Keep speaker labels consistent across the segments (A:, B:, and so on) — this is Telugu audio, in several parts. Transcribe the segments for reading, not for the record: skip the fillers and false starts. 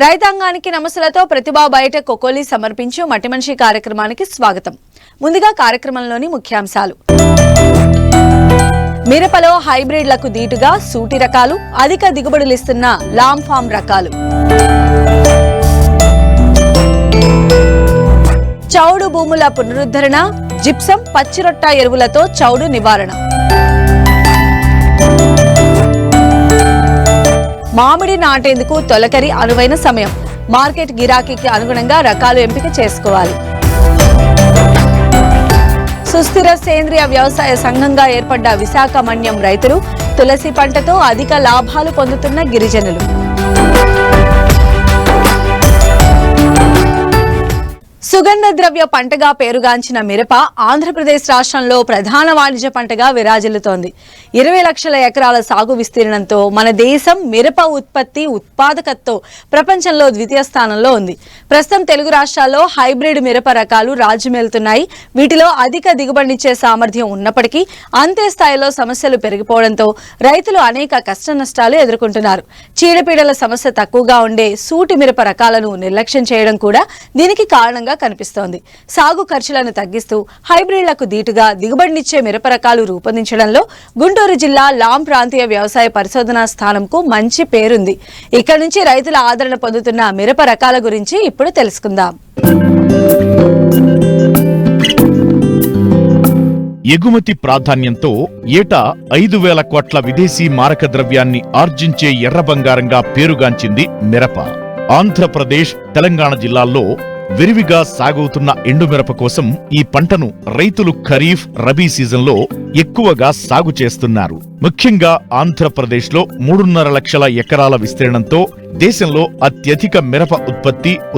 A: రైతాంగానికి నమస్సులతో ప్రతిభా బయట కొకోలి సమర్పించు మట్టి మనిషి కార్యక్రమానికి స్వాగతం. ముందుగా కార్యక్రమంలోని ముఖ్యాంశాలు. మిరపలో హైబ్రిడ్లకు దీటుగా సూటి రకాలు, అధిక దిగుబడులిస్తున్న లామ్ ఫామ్ రకాలు. చౌడు భూముల పునరుద్ధరణ, జిప్సం పచ్చిరొట్ట ఎరువులతో చౌడు నివారణ. మామిడి నాటేందుకు తొలకరి అనువైన సమయం. మార్కెట్ గిరాకీకి అనుగుణంగా రకాలు ఎంపిక చేసుకోవాలి. సుస్థిర సేంద్రియ వ్యవసాయ సంఘంగా ఏర్పడ్డ విశాఖ మన్యం రైతులు, తులసి పంటతో అధిక లాభాలు పొందుతున్న గిరిజనులు. సుగంధ ద్రవ్య పంటగా పేరుగాంచిన మిరప ఆంధ్రప్రదేశ్ రాష్ట్రంలో ప్రధాన వాణిజ్య పంటగా విరాజిల్లుతోంది. 20 లక్షల ఎకరాల సాగు విస్తీర్ణంతో మన దేశం మిరప ఉత్పాదకతతో ప్రపంచంలో ద్వితీయ స్థానంలో ఉంది. ప్రస్తుతం తెలుగు రాష్ట్రాల్లో హైబ్రిడ్ మిరప రకాలు రాజ్యమేలుతున్నాయి. వీటిలో అధిక దిగుబడినిచ్చే సామర్థ్యం ఉన్నప్పటికీ అంతే స్థాయిలో సమస్యలు పెరిగిపోవడంతో రైతులు అనేక కష్ట నష్టాలు ఎదుర్కొంటున్నారు. చీడపీడల సమస్య తక్కువగా ఉండే సూటి మిరప రకాలను నిర్లక్ష్యం చేయడం కూడా దీనికి కారణంగా కనిపిస్తోంది. సాగు ఖర్చులను తగ్గిస్తూ హైబ్రిడ్లకు దీటుగా దిగుబడినిచ్చే మిరప రకాలు రూపొందించడంలో గుంటూరు జిల్లా లాం ప్రాంతీయ వ్యవసాయ పరిశోధనా స్థానంకు మంచి పేరుంది. ఇక్కడ నుంచి రైతుల ఆదరణ పొందుతున్న మిరప రకాల గురించి ఇప్పుడు తెలుసుకుందాం.
B: ఎగుమతి ప్రాధాన్యంతో ఏటా 5,000 కోట్ల విదేశీ మారక ద్రవ్యాన్ని ఆర్జించే ఎర్ర బంగారంగా పేరుగాంచింది మిరప. ఆంధ్రప్రదేశ్, తెలంగాణ జిల్లాల్లో విరివిగా సాగవుతున్న ఎండుమిరప కోసం ఈ పంటను రైతులు ఖరీఫ్, రబీ సీజన్లో ఎక్కువగా సాగు చేస్తున్నారు. ముఖ్యంగా ఆంధ్రప్రదేశ్లో 3.5 లక్షల ఎకరాల విస్తీర్ణంతో దేశంలో అత్యధిక మిరప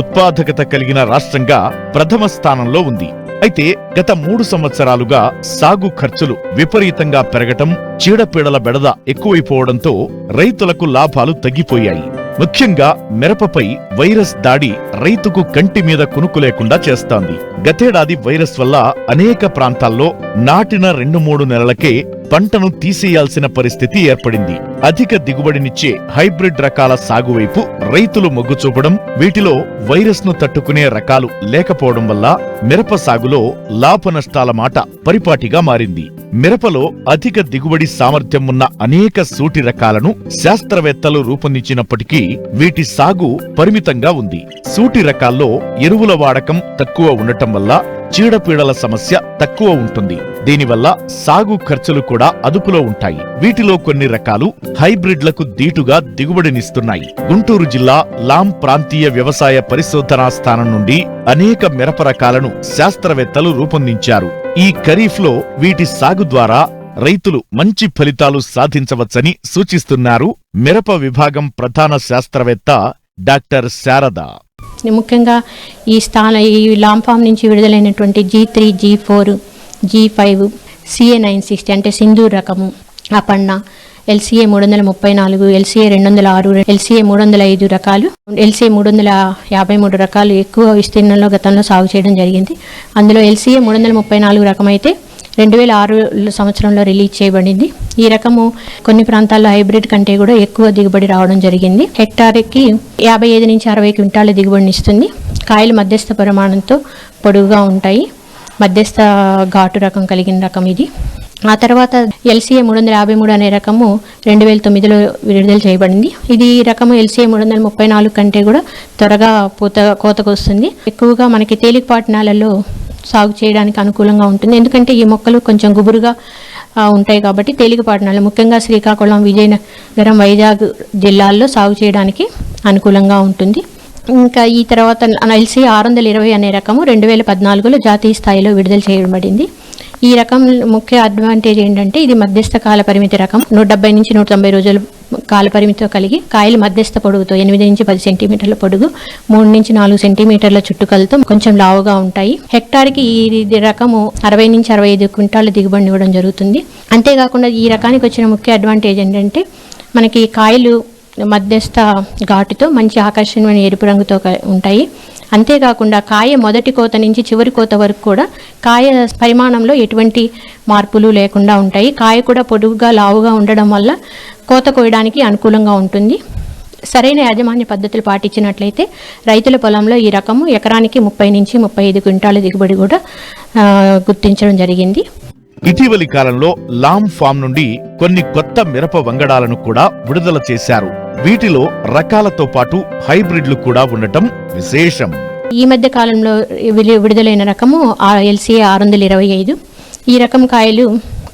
B: ఉత్పాదకత కలిగిన రాష్ట్రంగా ప్రథమ స్థానంలో ఉంది. అయితే గత 3 సంవత్సరాలుగా సాగు ఖర్చులు విపరీతంగా పెరగటం, చీడపీడల బెడద ఎక్కువైపోవడంతో రైతులకు లాభాలు తగ్గిపోయాయి. ముఖ్యంగా మిరపపై వైరస్ దాడి రైతుకు కంటి మీద కునుకు లేకుండా చేస్తోంది. గతేడాది వైరస్ వల్ల అనేక ప్రాంతాల్లో నాటిన 2-3 నెలలకే పంటను తీసేయాల్సిన పరిస్థితి ఏర్పడింది. అధిక దిగుబడినిచ్చే హైబ్రిడ్ రకాల సాగు వైపు రైతులు మొగ్గు చూపడం, వీటిలో వైరస్ ను తట్టుకునే రకాలు లేకపోవడం వల్ల మిరప సాగులో లాభ నష్టాల మాట పరిపాటిగా మారింది. మిరపలో అధిక దిగుబడి సామర్థ్యం ఉన్న అనేక సూటి రకాలను శాస్త్రవేత్తలు రూపొందించినప్పటికీ వీటి సాగు పరిమితంగా ఉంది. సూటి రకాల్లో ఎరువుల వాడకం తక్కువ ఉండటం వల్ల చీడపీడల సమస్య తక్కువ ఉంటుంది. దీనివల్ల సాగు ఖర్చులు కూడా అదుపులో ఉంటాయి. వీటిలో కొన్ని రకాలు హైబ్రిడ్లకు దీటుగా దిగుబడినిస్తున్నాయి. గుంటూరు జిల్లా లాం ప్రాంతీయ వ్యవసాయ పరిశోధనా స్థానం నుండి అనేక మిరప రకాలను శాస్త్రవేత్తలు రూపొందించారు. ఈ ఖరీఫ్లో వీటి సాగు ద్వారా రైతులు మంచి ఫలితాలు సాధించవచ్చని సూచిస్తున్నారు మిరప విభాగం ప్రధాన శాస్త్రవేత్త డాక్టర్ శారద.
C: ముఖ్యంగా ఈ లామ్ ఫామ్ నుంచి విడుదలైనటువంటి G3, G4, G5, CA 960 అంటే సింధూర్ రకము, అపన్న, LCA 334, LCA 206, LCA 305 రకాలు, LCA 353 రకాలు ఎక్కువ విస్తీర్ణంలో గతంలో సాగు చేయడం జరిగింది. అందులో LCA 334 రకం అయితే 2006 సంవత్సరంలో రిలీజ్ చేయబడింది. ఈ రకము కొన్ని ప్రాంతాల్లో హైబ్రిడ్ కంటే కూడా ఎక్కువ దిగుబడి రావడం జరిగింది. హెక్టార్కి 55 నుంచి 60 క్వింటాల దిగుబడిని ఇస్తుంది. కాయలు మధ్యస్థ పరిమాణంతో పొడుగుగా ఉంటాయి. మధ్యస్థ ఘాటు రకం కలిగిన రకం ఇది. ఆ తర్వాత LCA 353 అనే రకము 2009లో విడుదల చేయబడింది. ఇది రకము LCA 334 కంటే కూడా త్వరగా కోతకు వస్తుంది. ఎక్కువగా మనకి తేలికపాటి నేలల్లో సాగు చేయడానికి అనుకూలంగా ఉంటుంది. ఎందుకంటే ఈ మొక్కలు కొంచెం గుబురుగా ఉంటాయి కాబట్టి తేలికపాటి నేల, ముఖ్యంగా శ్రీకాకుళం, విజయనగరం, వైజాగ్ జిల్లాల్లో సాగు చేయడానికి అనుకూలంగా ఉంటుంది. ఇంకా ఈ తర్వాత LCA 620 అనే రకము 2014లో జాతీయ స్థాయిలో విడుదల చేయబడింది. ఈ రకం ముఖ్య అడ్వాంటేజ్ ఏంటంటే ఇది మధ్యస్థ కాల పరిమితి రకం. 170 నుంచి 190 రోజుల కాల పరిమితితో కలిగి కాయలు మధ్యస్థ పొడుగుతో 8 నుంచి 10 సెంటీమీటర్ల పొడుగు, 3 నుంచి 4 సెంటీమీటర్ల చుట్టుకలతో కొంచెం లావుగా ఉంటాయి. హెక్టార్కి ఈ రకము 60 నుంచి 65 క్వింటాల దిగుబడిని ఇవ్వడం జరుగుతుంది. అంతేకాకుండా ఈ రకానికి వచ్చిన ముఖ్య అడ్వాంటేజ్ ఏంటంటే మనకి కాయలు మధ్యస్థ ఘాటుతో మంచి ఆకర్షణీయమైన ఎరుపు రంగుతో ఉంటాయి. అంతేకాకుండా కాయ మొదటి కోత నుంచి చివరి కోత వరకు కూడా కాయ పరిమాణంలో ఎటువంటి మార్పులు లేకుండా ఉంటాయి. కాయ కూడా పొడుగుగా లావుగా ఉండడం వల్ల కోత కోయడానికి అనుకూలంగా ఉంటుంది. సరైన యాజమాన్య పద్ధతులు పాటించినట్లయితే రైతుల పొలంలో ఈ రకము ఎకరానికి 30 నుంచి 35 క్వింటాల దిగుబడి కూడా గుర్తించడం జరిగింది.
B: ఇటీవలి కాలంలో లామ్ ఫామ్ నుండి కొన్ని కొత్త మిరప వంగడాలను కూడా విడుదల చేశారు. వీటిలో రకాలతో పాటు హైబ్రిడ్లు కూడా ఉండటం విశేషం.
C: ఈ మధ్య కాలంలో విడుదలైన రకము LCA 625. ఈ రకం కాయలు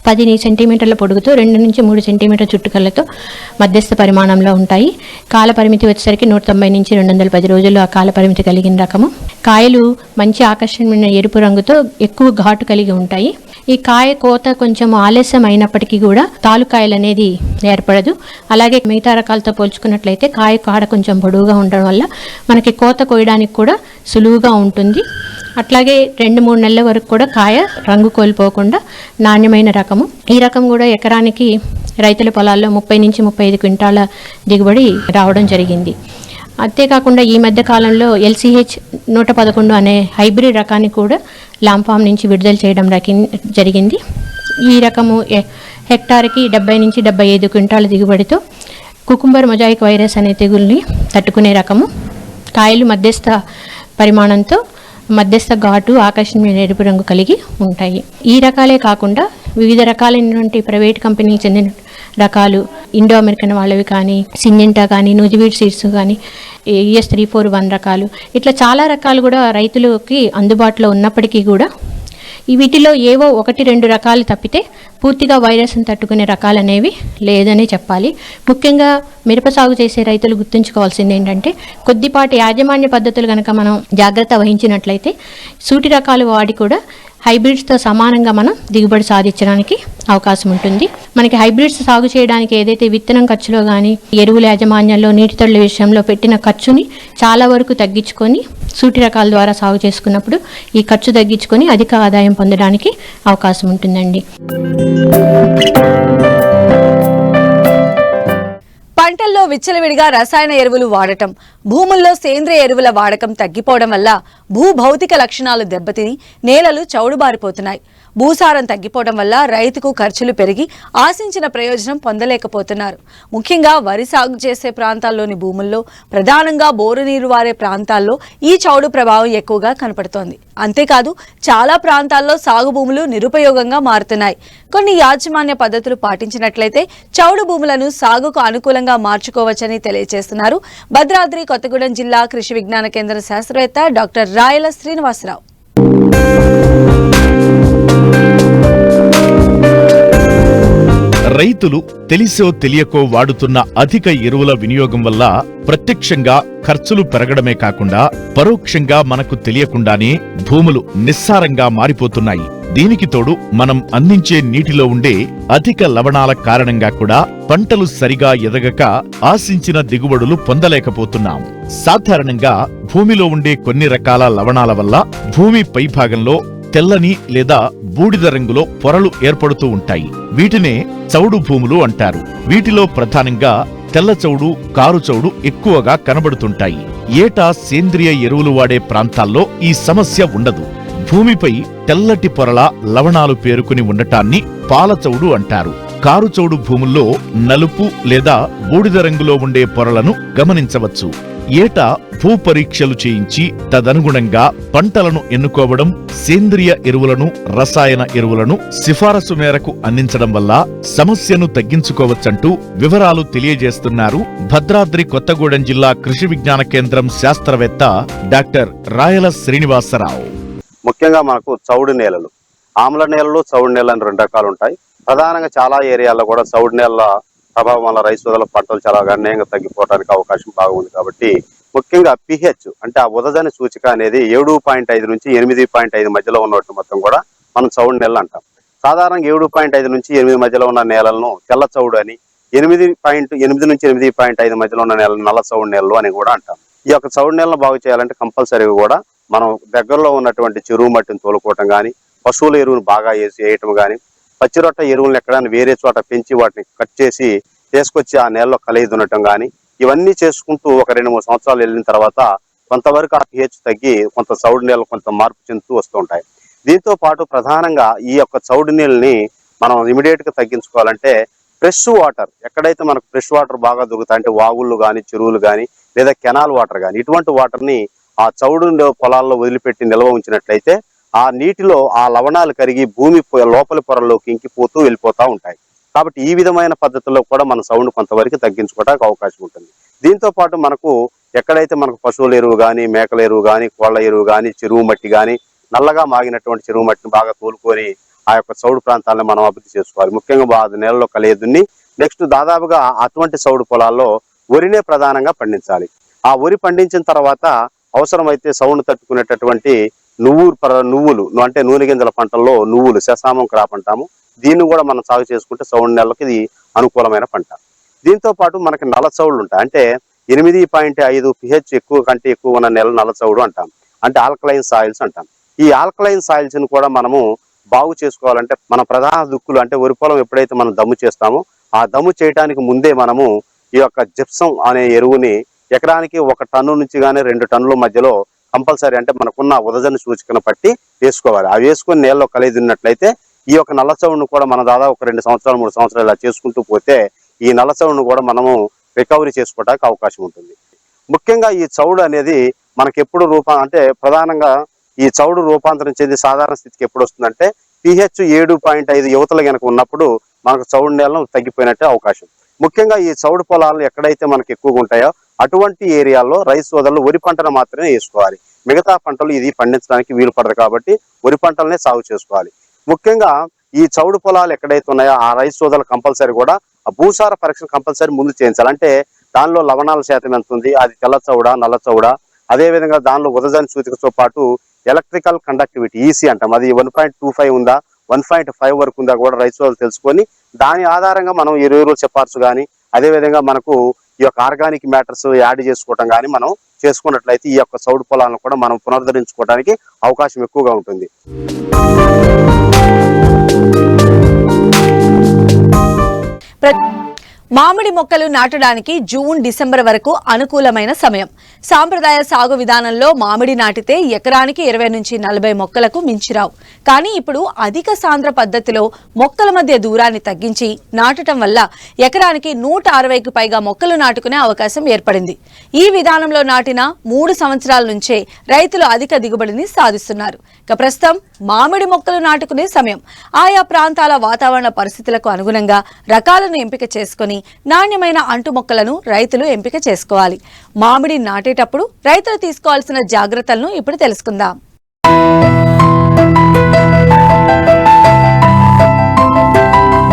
C: 10 సెంటీమీటర్ల పొడుగుతో 2 నుంచి 3 సెంటీమీటర్ల చుట్టుకలతో మధ్యస్థ పరిమాణంలో ఉంటాయి. కాల పరిమితి వచ్చేసరికి 190 నుంచి 210 రోజులు ఆ కాల పరిమితి కలిగిన రకము. కాయలు మంచి ఆకర్షణీయమైన ఎరుపు రంగుతో ఎక్కువ ఘాటు కలిగి ఉంటాయి. ఈ కాయ కోత కొంచెం ఆలస్యం అయినప్పటికీ కూడా తాలుకాయలు అనేది ఏర్పడదు. అలాగే మిగతా రకాలతో పోల్చుకున్నట్లయితే కాయ కాడ కొంచెం పొడవుగా ఉండడం వల్ల మనకి కోత కోయడానికి కూడా సులువుగా ఉంటుంది. అట్లాగే 2-3 నెలల వరకు కూడా కాయ రంగు కోల్పోకుండా నాణ్యమైన రకము. ఈ రకం కూడా ఎకరానికి రైతుల పొలాల్లో 30 నుంచి 35 క్వింటాల దిగుబడి రావడం జరిగింది. అంతేకాకుండా ఈ మధ్య కాలంలో LCH 111 అనే హైబ్రిడ్ రకాన్ని కూడా లాంఫామ్ నుంచి విడుదల చేయడం జరిగింది. ఈ రకము హెక్టార్కి 70 నుంచి 75 క్వింటాల దిగుబడితో కుకుంబర్ మొజాయిక్ వైరస్ అనే తెగుల్ని తట్టుకునే రకము. కాయలు మధ్యస్థ పరిమాణంతో మధ్యస్థ ఘాటు ఆకర్షణీయమైన ఎరుపు రంగు కలిగి ఉంటాయి. ఈ రకాలే కాకుండా వివిధ రకాలైనటువంటి ప్రైవేట్ కంపెనీకి చెందిన రకాలు, ఇండో అమెరికన్ వాళ్ళవి కానీ, సింజెంటా కానీ, నూజివీడ్ సీడ్స్ కానీ, ES 341 రకాలు, ఇట్లా చాలా రకాలు కూడా రైతులకి అందుబాటులో ఉన్నప్పటికీ కూడా వీటిలో ఏవో 1-2 రకాలు తప్పితే పూర్తిగా వైరస్ని తట్టుకునే రకాలు అనేవి లేదని చెప్పాలి. ముఖ్యంగా మిరప సాగు చేసే రైతులు గుర్తుంచుకోవాల్సింది ఏంటంటే, కొద్దిపాటి యాజమాన్య పద్ధతులు కనుక మనం జాగ్రత్త వహించినట్లయితే సూటి రకాలు వాడి కూడా హైబ్రిడ్స్తో సమానంగా మనం దిగుబడి సాధించడానికి అవకాశం ఉంటుంది. మనకి హైబ్రిడ్స్ సాగు చేయడానికి ఏదైతే విత్తనం ఖర్చులో కానీ, ఎరువుల యాజమాన్యంలో, నీటి తడుల విషయంలో పెట్టిన ఖర్చుని చాలా వరకు తగ్గించుకొని సూటి రకాల ద్వారా సాగు చేసుకున్నప్పుడు ఈ ఖర్చు తగ్గించుకొని అధిక ఆదాయం పొందడానికి అవకాశం ఉంటుందండి.
A: పంటల్లో విచ్చలవిడిగా రసాయన ఎరువులు వాడటం, భూముల్లో సేంద్రియ ఎరువుల వాడకం తగ్గిపోవడం వల్ల భూభౌతిక లక్షణాలు దెబ్బతిని నేలలు చౌడుబారిపోతున్నాయి. భూసారం తగ్గిపోవడం వల్ల రైతుకు ఖర్చులు పెరిగి ఆశించిన ప్రయోజనం పొందలేకపోతున్నారు. ముఖ్యంగా వరి సాగు చేసే ప్రాంతాల్లోని భూముల్లో, ప్రధానంగా బోరు నీరు వారే ప్రాంతాల్లో ఈ చౌడు ప్రభావం ఎక్కువగా కనపడుతోంది. అంతేకాదు చాలా ప్రాంతాల్లో సాగు భూములు నిరుపయోగంగా మారుతున్నాయి. కొన్ని యాజమాన్య పద్ధతులు పాటించినట్లయితే చౌడు భూములను సాగుకు అనుకూలంగా మార్చుకోవచ్చని తెలియజేస్తున్నారు భద్రాద్రి కొత్తగూడెం జిల్లా కృషి విజ్ఞాన కేంద్ర శాస్త్రవేత్త డాక్టర్ రాయల శ్రీనివాసరావు.
B: రైతులు తెలిసో తెలియకో వాడుతున్న అధిక ఎరువుల వినియోగం వల్ల ప్రత్యక్షంగా ఖర్చులు పెరగడమే కాకుండా పరోక్షంగా మనకు తెలియకుండానే భూములు నిస్సారంగా మారిపోతున్నాయి. దీనికి తోడు మనం అందించే నీటిలో ఉండే అధిక లవణాల కారణంగా కూడా పంటలు సరిగా ఎదగక ఆశించిన దిగుబడులు పొందలేకపోతున్నాం. సాధారణంగా భూమిలో ఉండే కొన్ని రకాల లవణాల వల్ల భూమి పైభాగంలో తెల్లని లేదా బూడిద రంగులో పొరలు ఏర్పడుతూ ఉంటాయి. వీటినే చౌడు భూములు అంటారు. వీటిలో ప్రధానంగా తెల్ల చౌడు, కారు చౌడు ఎక్కువగా కనబడుతుంటాయి. ఏటా సేంద్రియ ఎరువులు వాడే ప్రాంతాల్లో ఈ సమస్య ఉండదు. భూమిపై తెల్లటి పొరల లవణాలు పేరుకుని ఉండటాన్ని పాలచౌడు అంటారు. కారుచౌడు భూముల్లో నలుపు లేదా బూడిద రంగులో ఉండే పొరలను గమనించవచ్చు. ఏటా భూపరీక్షలు చేయించి తదనుగుణంగా పంటలను ఎన్నుకోవడం, సేంద్రియ ఎరువులను, రసాయన ఎరువులను సిఫారసు మేరకు అందించడం వల్ల సమస్యను తగ్గించుకోవచ్చంటూ వివరాలు తెలియజేస్తున్నారు భద్రాద్రి కొత్తగూడెం జిల్లా కృషి విజ్ఞాన కేంద్రం శాస్త్రవేత్త డాక్టర్ రాయల శ్రీనివాసరావు.
D: ముఖ్యంగా మనకు చౌడు నేలలు, ఆమ్ల నేలలు, చౌడు నేలలు అని 2 రకాలు ఉంటాయి. ప్రధానంగా చాలా ఏరియాల్లో కూడా చౌడు నేలల ప్రభావం వల్ల రైతు సోదరుల పంటలు చాలా గణనీయంగా తగ్గిపోవడానికి అవకాశం బాగుంది. కాబట్టి ముఖ్యంగా pH అంటే ఆ ఉదజని సూచిక అనేది 7.5 నుంచి 8.5 మధ్యలో ఉన్నట్టు మొత్తం కూడా మనం చౌడు నేలలు అంటాం. సాధారణంగా 7.5 నుంచి 8 మధ్యలో ఉన్న నేలలను తెల్ల చౌడు అని, 8 నుంచి 8.5 మధ్యలో ఉన్న నేలను నల్ల చౌడు నేలలు అని కూడా అంటాం. ఈ యొక్క చౌడు నేలను బాగు చేయాలంటే కంపల్సరీగా కూడా మనం దగ్గరలో ఉన్నటువంటి చెరువు మట్టిని తోలుకోవటం కానీ, పశువుల ఎరువును బాగా వేయటం కానీ, పచ్చిరొట్ట ఎరువులను ఎక్కడైనా వేరే చోట పెంచి వాటిని కట్ చేసి తీసుకొచ్చి ఆ నేలలో కలిగి దున్నటం కానీ, ఇవన్నీ చేసుకుంటూ ఒక 2-3 సంవత్సరాలు వెళ్ళిన తర్వాత కొంతవరకు ఆ pH తగ్గి కొంత చౌడు నీళ్ళు కొంత మార్పు చెందుతూ వస్తూ ఉంటాయి. దీంతో పాటు ప్రధానంగా ఈ యొక్క చౌడు నీళ్ళని మనం ఇమీడియట్ గా తగ్గించుకోవాలంటే ఫ్రెష్ వాటర్ ఎక్కడైతే మనకు ఫ్రెష్ వాటర్ బాగా దొరుకుతాయి అంటే వాగుళ్ళు కానీ చెరువులు కానీ లేదా కెనాల్ వాటర్ కానీ ఇటువంటి వాటర్ని ఆ చౌడు పొలాల్లో వదిలిపెట్టి నిల్వ ఉంచినట్లయితే ఆ నీటిలో ఆ లవణాలు కరిగి భూమి లోపలి పొరల్లోకి ఇంకిపోతూ వెళ్ళిపోతూ ఉంటాయి. కాబట్టి ఈ విధమైన పద్ధతుల్లో కూడా మన సౌండ్ కొంతవరకు తగ్గించుకోవడానికి అవకాశం ఉంటుంది. దీంతో పాటు మనకు ఎక్కడైతే మనకు పశువుల ఎరువు కానీ మేకల ఎరువు కానీ కోళ్ల ఎరువు కానీ చెరువు మట్టి కానీ నల్లగా మాగినటువంటి చెరువు మట్టిని బాగా తోలుకొని ఆ యొక్క చౌడు ప్రాంతాలను మనం అభివృద్ధి చేసుకోవాలి. ముఖ్యంగా నేలలో కలియదున్ని నెక్స్ట్ దాదాపుగా అటువంటి చౌడు పొలాల్లో వరినే ప్రధానంగా పండించాలి. ఆ వరి పండించిన తర్వాత అవసరమైతే సౌండ్ తట్టుకునేటటువంటి నువ్వులు అంటే నూనె గింజల పంటల్లో నువ్వులు శశామం క్రాప్ అంటాము. దీన్ని కూడా మనం సాగు చేసుకుంటే సౌండ్ నెలలకు ఇది అనుకూలమైన పంట. దీంతో పాటు మనకి నల్ల చౌళ్ళు ఉంటాయి. అంటే 8.5 pH ఎక్కువ కంటే ఎక్కువ ఉన్న నెల నల్ల చౌడు అంటాం. అంటే ఆల్కలైన్ సాయిల్స్ అంటాం. ఈ ఆల్కలైన్ సాయిల్స్ ని కూడా మనము బాగు చేసుకోవాలంటే మన ప్రధాన దుక్కులు అంటే వరి పొలం ఎప్పుడైతే మనం దమ్ము చేస్తామో ఆ దమ్ము చేయడానికి ముందే మనము ఈ యొక్క జిప్సం అనే ఎరువుని ఎకరానికి 1 టన్ను నుంచి కానీ 2 టన్నుల మధ్యలో కంపల్సరీ అంటే మనకున్న ఉదజన సూచికను పట్టి వేసుకోవాలి. అవి వేసుకొని నేలలో కలిదిన్నట్లయితే ఈ యొక్క నల్ల చౌడును కూడా మనం దాదాపు ఒక 2 సంవత్సరాలు 3 సంవత్సరాలు ఇలా చేసుకుంటూ పోతే ఈ నల్ల చౌడును కూడా మనము రికవరీ చేసుకోవడానికి అవకాశం ఉంటుంది. ముఖ్యంగా ఈ చౌడు అనేది మనకి ఎప్పుడు అంటే ప్రధానంగా ఈ చౌడు రూపాంతరం చెంది సాధారణ స్థితికి ఎప్పుడు వస్తుందంటే pH 7.5 యువతలు కనుక ఉన్నప్పుడు మనకు చౌడు నేలను తగ్గిపోయినట్టే అవకాశం. ముఖ్యంగా ఈ చౌడు పొలాలు ఎక్కడైతే మనకు ఎక్కువగా ఉంటాయో అటువంటి ఏరియాల్లో రైతు సోదరులు వరి పంటను మాత్రమే వేసుకోవాలి. మిగతా పంటలు ఇది పండించడానికి వీలు పడదు కాబట్టి వరి పంటలనే సాగు చేసుకోవాలి. ముఖ్యంగా ఈ చౌడు పొలాలు ఎక్కడైతే ఉన్నాయో ఆ రైతు సోదరులు కంపల్సరీ కూడా ఆ భూసార పరీక్ష కంపల్సరీ ముందు చేయించాలి. అంటే దానిలో లవణాల శాతం ఎంత ఉంది, అది తెల్ల చౌడ నల్ల చౌడ, అదే విధంగా దానిలో ఉదజన సూచికతో పాటు ఎలక్ట్రికల్ కండక్టివిటీ ఈసీ అంటాం, అది 1.25 ఉందా 1.5 వరకు ఉందా కూడా రైతు సోదరులు తెలుసుకొని దాని ఆధారంగా మనం ఎరువులు సిఫార్సు కానీ అదేవిధంగా మనకు ఈ యొక్క ఆర్గానిక్ మ్యాటర్స్ యాడ్ చేసుకోవటం కానీ మనం చేసుకున్నట్లయితే ఈ యొక్క చౌడు పొలాలను కూడా మనం పునరుద్ధరించుకోవడానికి అవకాశం ఎక్కువగా ఉంటుంది.
A: మామిడి మొక్కలు నాటడానికి జూన్ డిసెంబర్ వరకు అనుకూలమైన సమయం. సాంప్రదాయ సాగు విధానంలో మామిడి నాటితే ఎకరానికి 20 నుంచి 40 మొక్కలకు మించిరావు. కానీ ఇప్పుడు అధిక సాంద్ర పద్ధతిలో మొక్కల మధ్య దూరాన్ని తగ్గించి నాటడం వల్ల ఎకరానికి 160కు పైగా మొక్కలు నాటుకునే అవకాశం ఏర్పడింది. ఈ విధానంలో నాటిన 3 సంవత్సరాల నుంచే రైతులు అధిక దిగుబడిని సాధిస్తున్నారు. ఇక ప్రస్తుతం మామిడి మొక్కలు నాటుకునే సమయం. ఆయా ప్రాంతాల వాతావరణ పరిస్థితులకు అనుగుణంగా రకాలను ఎంపిక చేసుకుని నాణ్యమైన అంటు మొక్కలను రైతులు ఎంపిక చేసుకోవాలి. మామిడి నాటేటప్పుడు రైతులు తీసుకోవాల్సిన జాగ్రత్తలను ఇప్పుడు తెలుసుకుందాం.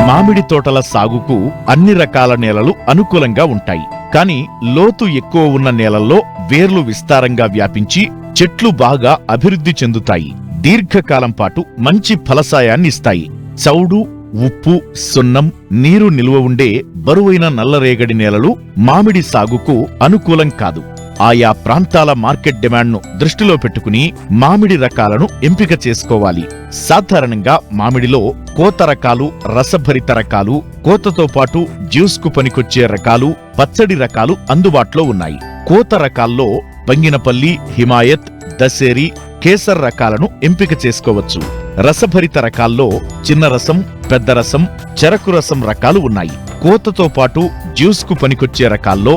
B: మామిడి తోటల సాగుకు అన్ని రకాల నేలలు అనుకూలంగా ఉంటాయి. కానీ లోతు ఎక్కువ ఉన్న నేలల్లో వేర్లు విస్తారంగా వ్యాపించి చెట్లు బాగా అభివృద్ధి చెందుతాయి. దీర్ఘకాలం పాటు మంచి ఫలసాయాన్ని ఇస్తాయి. చౌడు, ఉప్పు, సున్నం, నీరు నిల్వ ఉండే బరువైన నల్లరేగడి నేలలు మామిడి సాగుకు అనుకూలం కాదు. ఆయా ప్రాంతాల మార్కెట్ డిమాండ్ను దృష్టిలో పెట్టుకుని మామిడి రకాలను ఎంపిక చేసుకోవాలి. సాధారణంగా మామిడిలో కోత రకాలు, రసభరిత రకాలు, కోతతో పాటు జ్యూస్కు పనికొచ్చే రకాలు, పచ్చడి రకాలు అందుబాటులో ఉన్నాయి. కోత రకాల్లో బంగినపల్లి, హిమాయత్, దశేరి, కేసర్ రకాలను ఎంపిక చేసుకోవచ్చు. రసభరిత రకాల్లో చిన్న రసం, పెద్ద రసం, చెరకు రసం రకాలు ఉన్నాయి. కోతతో పాటు జ్యూస్కు పనికొచ్చే రకాల్లో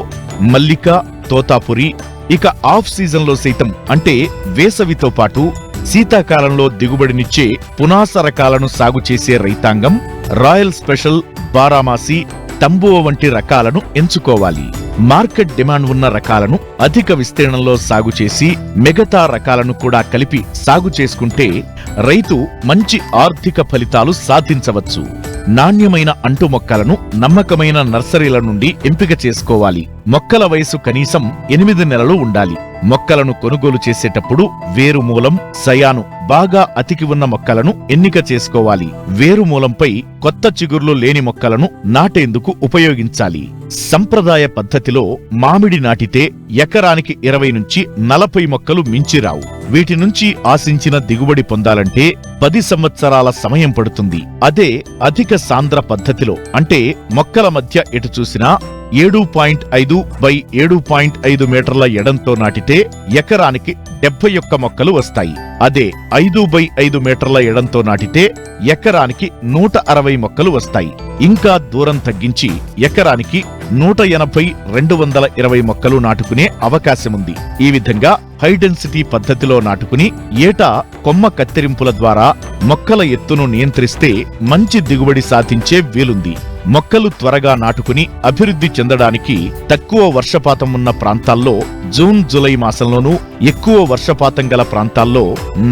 B: మల్లిక, తోతాపురి, ఇక ఆఫ్ సీజన్లో సైతం అంటే వేసవితో పాటు శీతాకాలంలో దిగుబడినిచ్చే పునాస రకాలను సాగు చేసే రైతాంగం రాయల్ స్పెషల్, బారామాసి, తంబువ వంటి రకాలను ఎంచుకోవాలి. మార్కెట్ డిమాండ్ ఉన్న రకాలను అధిక విస్తీర్ణంలో సాగు చేసి మిగతా రకాలను కూడా కలిపి సాగు చేసుకుంటే రైతు మంచి ఆర్థిక ఫలితాలు సాధించవచ్చు. నాణ్యమైన అంటు మొక్కలను నమ్మకమైన నర్సరీల నుండి ఎంపిక చేసుకోవాలి. మొక్కల వయసు కనీసం 8 నెలలు ఉండాలి. మొక్కలను కొనుగోలు చేసేటప్పుడు వేరుమూలం, సయాను బాగా అతికి ఉన్న మొక్కలను ఎన్నిక చేసుకోవాలి. వేరుమూలంపై కొత్త చిగుర్లు లేని మొక్కలను నాటేందుకు ఉపయోగించాలి. సంప్రదాయ పద్ధతిలో మామిడి నాటితే ఎకరానికి 20 నుంచి 40 మొక్కలు మించిరావు. వీటి నుంచి ఆశించిన దిగుబడి పొందాలంటే 10 సంవత్సరాల సమయం పడుతుంది. అదే అధిక సాంద్ర పద్ధతిలో అంటే మొక్కల మధ్య ఎటు చూసినా 7.5 by 7.5 మీటర్ల ఎడంతో నాటితే ఎకరానికి 71 మొక్కలు వస్తాయి. అదే 5x5 మీటర్ల ఎడంతో నాటితే ఎకరానికి 160 మొక్కలు వస్తాయి. ఇంకా దూరం తగ్గించి ఎకరానికి 180-220 మొక్కలు నాటుకునే అవకాశముంది. ఈ విధంగా హైడెన్సిటీ పద్ధతిలో నాటుకుని ఏటా కొమ్మ కత్తిరింపుల ద్వారా మొక్కల ఎత్తును నియంత్రిస్తే మంచి దిగుబడి సాధించే వీలుంది. మొక్కలు త్వరగా నాటుకుని అభివృద్ధి చెందడానికి తక్కువ వర్షపాతం ఉన్న ప్రాంతాల్లో జూన్ జూలై మాసంలోనూ, ఎక్కువ వర్షపాతం గల ప్రాంతాల్లో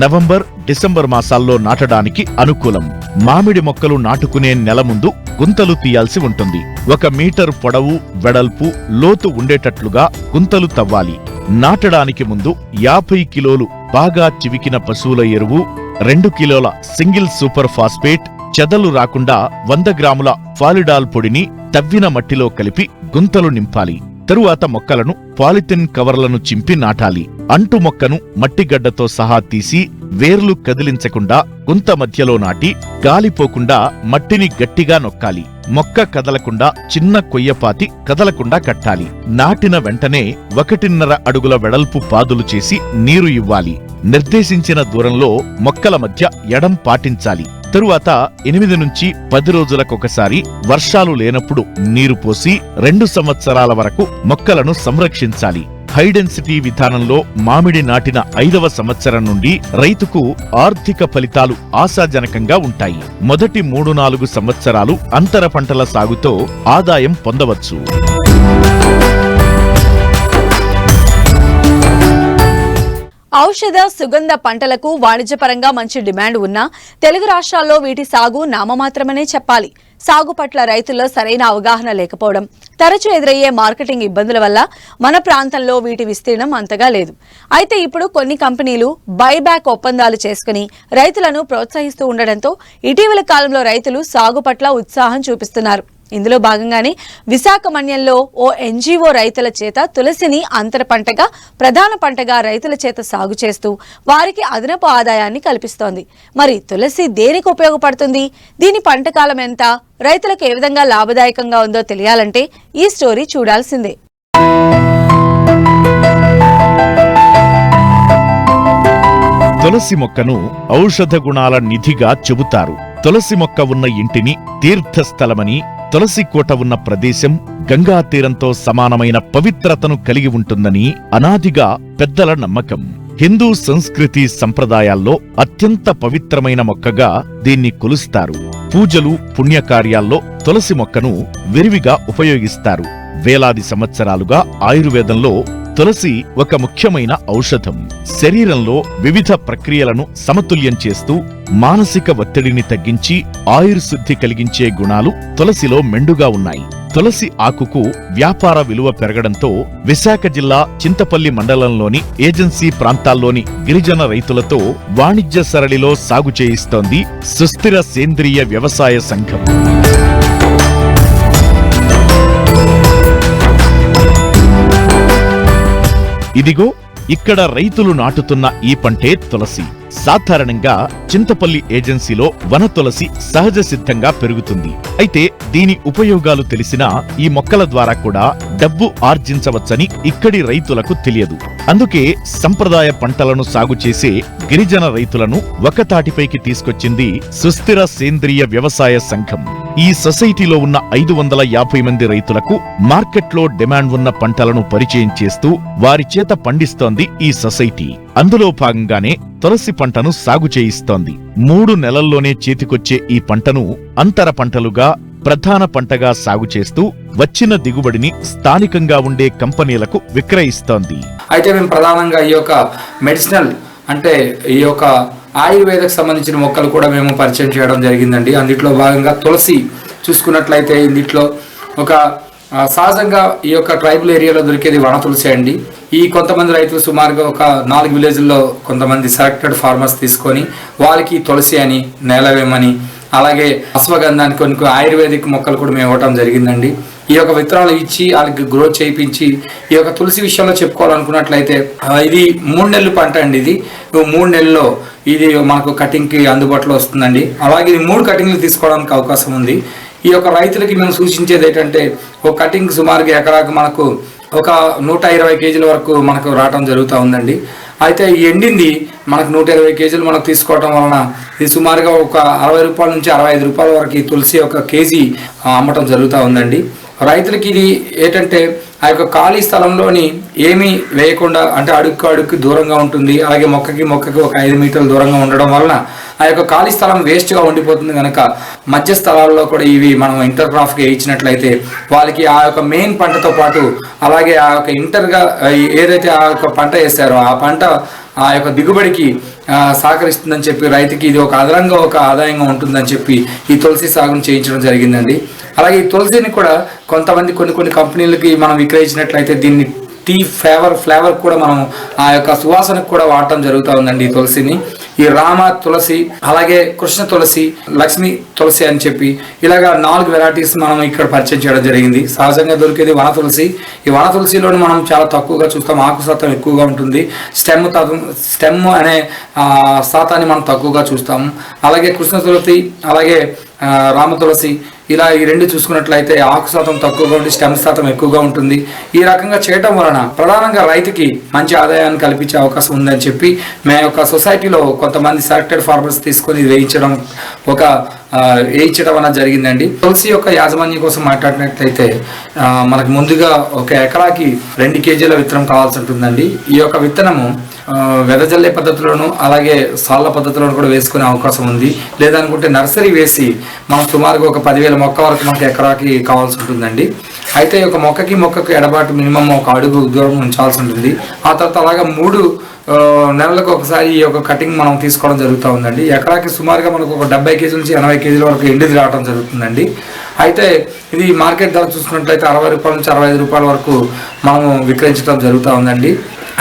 B: నవంబర్ డిసెంబర్ మాసాల్లో నాటడానికి అనుకూలం. మామిడి మొక్కలు నాటుకునే నెల ముందు గుంతలు తీయాల్సి ఉంటుంది. 1 మీటర్ పొడవు, వెడల్పు, లోతు ఉండేటట్లుగా గుంతలు తవ్వాలి. నాటడానికి ముందు 50 కిలోలు బాగా చివికిన పశువుల ఎరువు, 2 కిలోల సింగిల్ సూపర్ ఫాస్ఫేట్, చెదలు రాకుండా 100 గ్రాముల ఫాలిడాల్ పొడిని తవ్విన మట్టిలో కలిపి గుంతలు నింపాలి. తరువాత మొక్కలను పాలిథిన్ కవర్లను చింపి నాటాలి. అంటు మొక్కను మట్టిగడ్డతో సహా తీసి వేర్లు కదిలించకుండా గుంత మధ్యలో నాటి గాలిపోకుండా మట్టిని గట్టిగా నొక్కాలి. మొక్క కదలకుండా చిన్న కొయ్యపాతి కదలకుండా కట్టాలి. నాటిన వెంటనే 1.5 అడుగుల వెడల్పు పాదులు చేసి నీరు ఇవ్వాలి. నిర్దేశించిన దూరంలో మొక్కల మధ్య ఎడం పాటించాలి. తరువాత 8 నుంచి 10 రోజులకొకసారి వర్షాలు లేనప్పుడు నీరు పోసి 2 సంవత్సరాల వరకు మొక్కలను సంరక్షించాలి. హైడెన్సిటీ విధానంలో మామిడి నాటిన 5వ సంవత్సరం నుండి రైతుకు ఆర్థిక ఫలితాలు ఆశాజనకంగా ఉంటాయి. మొదటి 3-4 సంవత్సరాలు అంతర పంటల సాగుతో ఆదాయం పొందవచ్చు.
A: ఔషధ, సుగంధ పంటలకు వాణిజ్యపరంగా మంచి డిమాండ్ ఉన్నా తెలుగు రాష్ట్రాల్లో వీటి సాగు నామమాత్రమనే చెప్పాలి. సాగు పట్ల రైతుల్లో సరైన అవగాహన లేకపోవడం, తరచూ ఎదురయ్యే మార్కెటింగ్ ఇబ్బందుల వల్ల మన ప్రాంతంలో వీటి విస్తీర్ణం అంతగా లేదు. అయితే ఇప్పుడు కొన్ని కంపెనీలు బైబ్యాక్ ఒప్పందాలు చేసుకుని రైతులను ప్రోత్సహిస్తూ ఉండడంతో ఇటీవల కాలంలో రైతులు సాగు పట్ల ఉత్సాహం చూపిస్తున్నారు. ఇందులో భాగంగానే విశాఖ మన్యంలో ఓ ఎన్జీఓ రైతుల చేత తులసిని అంతర పంటగా, ప్రధాన పంటగా రైతుల చేత సాగు చేస్తూ వారికి అదనపు ఆదాయాన్ని కల్పిస్తోంది. మరి తులసి దేనికి ఉపయోగపడుతుంది? దీని పంట కాలం ఎంత? రైతులకు ఏ విధంగా లాభదాయకంగా ఉందో తెలియాలంటే ఈ స్టోరీ చూడాల్సిందే.
B: తులసి మొక్కను ఔషధ గుణాల నిధిగా చెబుతారు. తులసి మొక్క ఉన్న ఇంటిని తీర్థస్థలమని, తులసి కోట ఉన్న ప్రదేశం గంగా తీరంతో సమానమైన పవిత్రతను కలిగి ఉంటుందని అనాదిగా పెద్దల నమ్మకం. హిందూ సంస్కృతి సంప్రదాయాల్లో అత్యంత పవిత్రమైన మొక్కగా దీన్ని కొలుస్తారు. పూజలు, పుణ్యకార్యాల్లో తులసి మొక్కను విరివిగా ఉపయోగిస్తారు. వేలాది సంవత్సరాలుగా ఆయుర్వేదంలో తులసి ఒక ముఖ్యమైన ఔషధం. శరీరంలో వివిధ ప్రక్రియలను సమతుల్యం చేస్తూ మానసిక ఒత్తిడిని తగ్గించి ఆయుర్శుద్ధి కలిగించే గుణాలు తులసిలో మెండుగా ఉన్నాయి. తులసి ఆకుకు వ్యాపార విలువ పెరగడంతో విశాఖ జిల్లా చింతపల్లి మండలంలోని ఏజెన్సీ ప్రాంతాల్లోని గిరిజన రైతులతో వాణిజ్య సరళిలో సాగు చేయిస్తోంది సుస్థిర సేంద్రియ వ్యవసాయ సంఘం. ఇదిగో ఇక్కడ రైతులు నాటుతున్న ఈ పంటే తులసి. సాధారణంగా చింతపల్లి ఏజెన్సీలో వన తులసి సహజ సిద్ధంగా పెరుగుతుంది. అయితే దీని ఉపయోగాలు తెలిసినా ఈ మొక్కల ద్వారా కూడా డబ్బు ఆర్జించవచ్చని ఇక్కడి రైతులకు తెలియదు. అందుకే సంప్రదాయ పంటలను సాగు చేసే గిరిజన రైతులను ఒకతాటిపైకి తీసుకొచ్చింది సుస్థిర సేంద్రియ వ్యవసాయ సంఘం. ఈ సొసైటీలో ఉన్న 550 మంది రైతులకు మార్కెట్లో డిమాండ్ ఉన్న పంటలను పరిచయం చేస్తూ వారి చేత పండిస్తోంది ఈ సొసైటీ. అందులో భాగంగానే తులసి పంటను సాగు చేయిస్తోంది. 3 నెలల్లోనే చేతికొచ్చే ఈ పంటను అంతర పంటలుగా, ప్రధాన పంటగా సాగు చేస్తూ వచ్చిన దిగుబడిని స్థానికంగా ఉండే కంపెనీలకు విక్రయిస్తోంది.
E: అయితే మేము ప్రధానంగా ఈ యొక్క మెడిసినల్ అంటే ఈ యొక్క ఆయుర్వేదకు సంబంధించిన మొక్కలు కూడా మేము పరిచయం చేయడం జరిగిందండి. అందులో భాగంగా తులసి చూసుకున్నట్లయితే ఇందులో ఒక సహజంగా ఈ యొక్క ట్రైబల్ ఏరియాలో దొరికేది వన తులసి అండి. ఈ కొంతమంది రైతులు సుమారుగా ఒక 4 విలేజ్ల్లో కొంతమంది సెలెక్టెడ్ ఫార్మర్స్ తీసుకొని వాళ్ళకి తులసి అని, నేలవేమని, అలాగే అశ్వగంధానికి కొన్ని ఆయుర్వేదిక్ మొక్కలు కూడా మేము ఇవ్వటం జరిగిందండి. ఈ యొక్క విత్తనాలు ఇచ్చి వాళ్ళకి గ్రోత్ చేయించి ఈ యొక్క తులసి విషయంలో చెప్పుకోవాలనుకున్నట్లయితే ఇది 3 నెలలు పంట అండి. ఇది 3 నెలల్లో ఇది మనకు కటింగ్కి అందుబాటులో వస్తుందండి. అలాగే ఇది 3 కటింగ్లు తీసుకోవడానికి అవకాశం ఉంది. ఈ యొక్క రైతులకి మేము సూచించేది ఏంటంటే ఒక కటింగ్ సుమారుగా ఎకరాకు మనకు ఒక 120 కేజీల వరకు మనకు రావడం జరుగుతూ ఉందండి. అయితే ఈ ఎండింది మనకు 120 కేజీలు మనకు తీసుకోవటం వలన ఇది సుమారుగా ఒక 60 రూపాయల నుంచి 65 రూపాయల వరకు ఈ తులసి ఒక కేజీ అమ్మటం జరుగుతూ ఉందండి. రైతులకి ఇది ఏంటంటే ఆ యొక్క ఖాళీ స్థలంలోని ఏమీ వేయకుండా, అంటే అడుక్కు దూరంగా ఉంటుంది, అలాగే మొక్కకి ఒక 5 మీటర్ల దూరంగా ఉండడం వలన ఆ యొక్క ఖాళీ స్థలం వేస్ట్గా ఉండిపోతుంది. కనుక మధ్య స్థలాల్లో కూడా ఇవి మనం ఇంటర్ క్రాఫ్ట్గా వేయించినట్లయితే వాళ్ళకి ఆ యొక్క మెయిన్ పంటతో పాటు అలాగే ఆ యొక్క ఇంటర్గా ఏదైతే ఆ యొక్క పంట వేస్తారో ఆ పంట ఆ యొక్క దిగుబడికి సహకరిస్తుందని చెప్పి రైతుకి ఇది ఒక అదనంగా ఒక ఆదాయంగా ఉంటుందని చెప్పి ఈ తులసి సాగును చేయించడం జరిగిందండి. అలాగే ఈ తులసిని కూడా కొంతమంది కొన్ని కంపెనీలకి మనం విక్రయించినట్లయితే దీన్ని టీ ఫ్లేవర్ కూడా మనం ఆ యొక్క సువాసనకు కూడా వాడటం జరుగుతూ ఉందండి ఈ తులసిని. ఈ రామ తులసి, అలాగే కృష్ణ తులసి, లక్ష్మీ తులసి అని చెప్పి ఇలాగా 4 వెరైటీస్ మనం ఇక్కడ పరిచయం చేయడం జరిగింది. సహజంగా దొరికేది వన తులసి. ఈ వన తులసిలోని మనం చాలా తక్కువగా చూస్తాం, ఆకు శాతం ఎక్కువగా ఉంటుంది. స్టెమ్ అనే శాతాన్ని మనం తక్కువగా చూస్తాము. అలాగే కృష్ణ తులసి, అలాగే రామ తులసి, ఇలా ఈ రెండు చూసుకున్నట్లయితే ఆకు శాతం తక్కువగా ఉండి స్టెమ్ శాతం ఎక్కువగా ఉంటుంది. ఈ రకంగా చేయటం వలన ప్రధానంగా రైతుకి మంచి ఆదాయాన్ని కల్పించే అవకాశం ఉందని చెప్పి మా యొక్క సొసైటీలో కొంతమంది సెలెక్టెడ్ ఫార్మర్స్ తీసుకొని వేయించడం అనేది జరిగిందండి. తులసి యొక్క యాజమాన్యం కోసం మాట్లాడినట్లయితే మనకు ముందుగా ఒక ఎకరాకి 2 కేజీల విత్తనం కావాల్సి ఉంటుందండి. ఈ యొక్క విత్తనము వెదజల్లే పద్ధతిలోను అలాగే సాళ్ళ పద్ధతిలోను కూడా వేసుకునే అవకాశం ఉంది. లేదనుకుంటే నర్సరీ వేసి మనం సుమారుగా ఒక 10,000 మొక్క వరకు మనకి ఎకరాకి కావాల్సి ఉంటుందండి. అయితే ఒక మొక్కకి ఎడబాటు మినిమం 1 అడుగు దూరం ఉంచాల్సి ఉంటుంది. ఆ తర్వాత అలాగా 3 నెలలకు ఒకసారి ఈ యొక్క కటింగ్ మనం తీసుకోవడం జరుగుతూ ఉందండి. ఎకరాకి సుమారుగా మనకు ఒక 70 కేజీల నుంచి 80 కేజీల వరకు ఎండిది రావడం జరుగుతుందండి. అయితే ఇది మార్కెట్ ధర చూసుకున్నట్లయితే 60 రూపాయల నుంచి 65 రూపాయల వరకు మనము విక్రయించడం జరుగుతూ ఉందండి.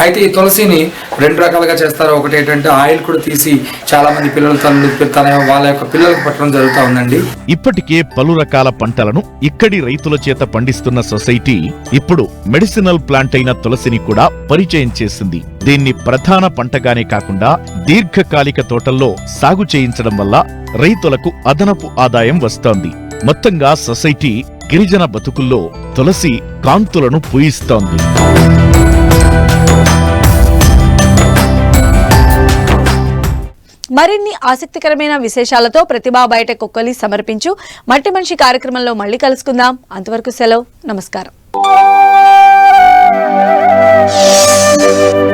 E: అయితే ఈ తులసిని 2 రకాలుగా చేస్తారు. ఒకటి ఏంటంటే ఆయిల్ కూడా తీసి చాలా మంది వాళ్ళ యొక్క పిల్లలకు పట్టడం జరుగుతూ ఉందండి.
B: ఇప్పటికే పలు రకాల పంటలను ఇక్కడి రైతుల చేత పండిస్తున్న సొసైటీ ఇప్పుడు మెడిసినల్ ప్లాంట్ అయిన తులసిని కూడా పరిచయం చేసింది. దీన్ని ప్రధాన పంటగానే కాకుండా దీర్ఘకాలిక తోటల్లో సాగు చేయించడం వల్ల రైతులకు అదనపు ఆదాయం వస్తోంది. మొత్తంగా సొసైటీ గిరిజన బతుకుల్లో తులసి కాంతులను పూయిస్తోంది.
A: మరిన్ని ఆసక్తికరమైన విశేషాలతో ప్రతిభా బయట కొక్కలి సమర్పించు మట్టి మనిషి కార్యక్రమంలో మళ్ళీ కలుసుకుందాం. అంతవరకు సెలవు, నమస్కారం.